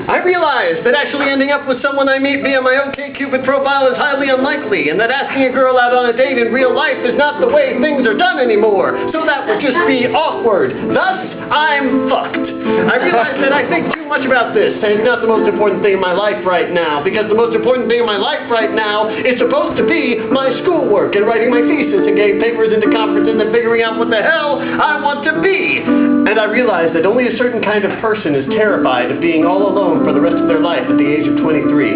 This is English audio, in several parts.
I realize that actually ending up with someone I meet via my OkCupid profile is highly unlikely, and that asking a girl out on a date in real life is not the way things are done anymore, so that would just be awkward. Thus, I'm fucked. I realize that I think too much about this, and it's not the most important thing in my life right now, because the most important thing in my life right now is supposed to be my schoolwork and writing my thesis and getting papers into conferences and figuring out what the hell I want to be. And I realize that only a certain kind of person is terrified of being all alone for the rest of their life at the age of 23.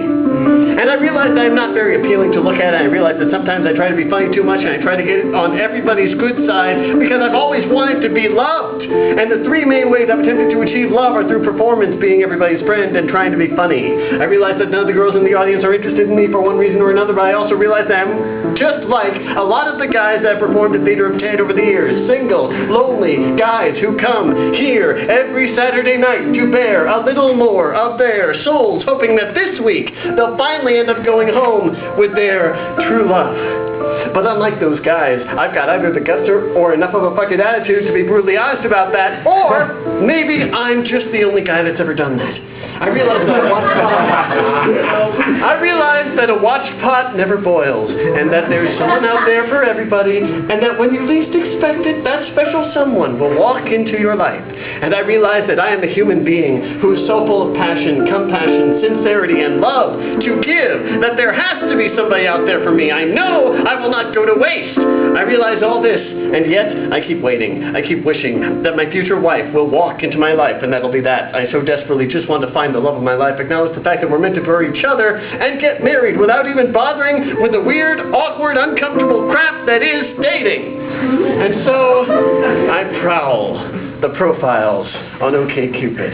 And I realize that I'm not very appealing to look at, and I realize that sometimes I try to be funny too much, and I try to get on everybody's good side, because I've always wanted to be loved. And the three main ways I've attempted to achieve love are through performance, being everybody's friend, and trying to be funny. I realize that none of the girls in the audience are interested in me for one reason or another, but I also realize that I'm just like a lot of the guys that have performed at Theater of Ted over the years. Single, lonely guys who come here every Saturday night to bear a little more of their souls, hoping that this week they'll finally end up going home with their true love. But unlike those guys, I've got either the guts or enough of a fucking attitude to be brutally honest about that, or maybe I'm just the only guy that's ever done that. I realize that a watch pot never boils, and that there's someone out there for everybody, and that when you least expect it, that special someone will walk into your life. And I realize that I am a human being who is so full of passion, compassion, sincerity, and love to give, that there has to be somebody out there for me. I know I will not go to waste. I realize all this, and yet I keep waiting. I keep wishing that my future wife will walk into my life, and that'll be that. I so desperately just want to find the love of my life, acknowledge the fact that we're meant to for each other, and get married without even bothering with the weird, awkward, uncomfortable crap that is dating. And so I prowl the profiles on OkCupid.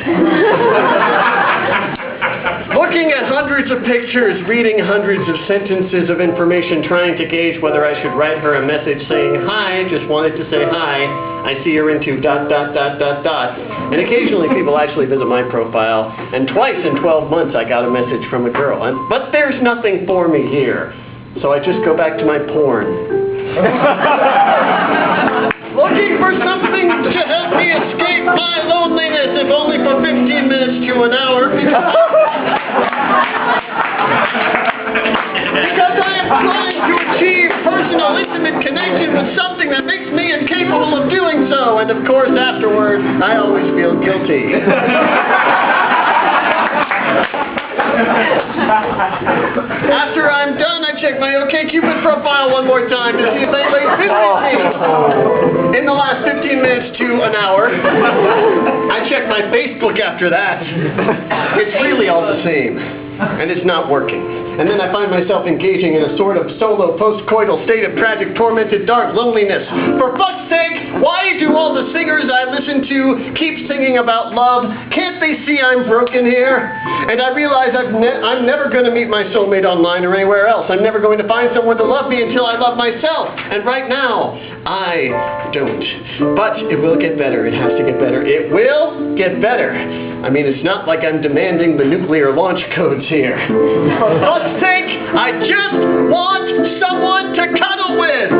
Looking at hundreds of pictures, reading hundreds of sentences of information, trying to gauge whether I should write her a message saying, "Hi, just wanted to say hi. I see you're into ... And occasionally people actually visit my profile, and twice in 12 months I got a message from a girl. But there's nothing for me here, so I just go back to my porn. Looking for something to help me escape my loneliness, if only for 15 minutes to an hour. Because I am trying to achieve personal, intimate connection with something that makes me incapable of doing so. And of course, afterward, I always feel guilty. After I'm done, I check my OkCupid profile one more time to see if anybody's visited me in the last 15 minutes to an hour. I check my Facebook after that. It's really all the same, and it's not working. And then I find myself engaging in a sort of solo post-coital state of tragic, tormented, dark loneliness. For fuck's sake, why do all the singers I listen to keep singing about love? Can't they see I'm broken here? And I realize I'm never going to meet my soulmate online or anywhere else. I'm never going to find someone to love me until I love myself. And right now, I don't. But it will get better. It has to get better. It will get better. I mean, it's not like I'm demanding the nuclear launch codes here. For fuck's sake, I just want someone to cuddle with!